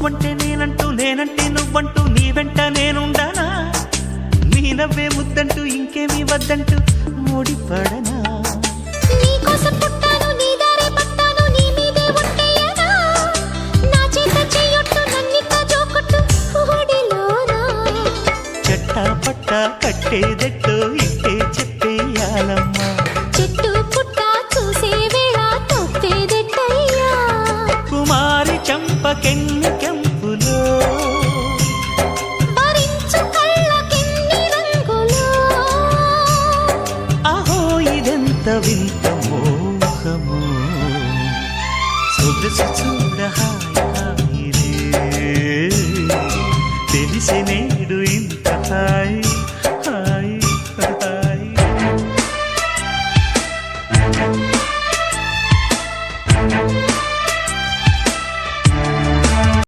నువ్వంటే నేనంటూ నేనంటే నువ్వంటూ నీ వెంట నేనుండానా నీ నవ్వే ముద్దంటూ ఇంకేమీ వద్దంటూ ముడిపడనా నీకోసం పుట్టాను నీ దారే పట్టాను నీ మీదే ఒట్టేయనా నా చేత చెయ్యొట్టు నన్నిట్ట జోకొట్టు ఓడిలోనా చెట్టా పట్టా కట్టేదెట్టో ఇట్టే చెప్పేయాలమ్మా చెట్టు పుట్ట చూసే వేళ తప్పేదెట్టయ్యా కుమారి చంపకెన్ని కెంపులో భరించు కళ్ళకెన్ని రంగులో అహో ఇదెంత వింత మోహము సొగసు చూడ హాయి హాయిరే తెలిసినే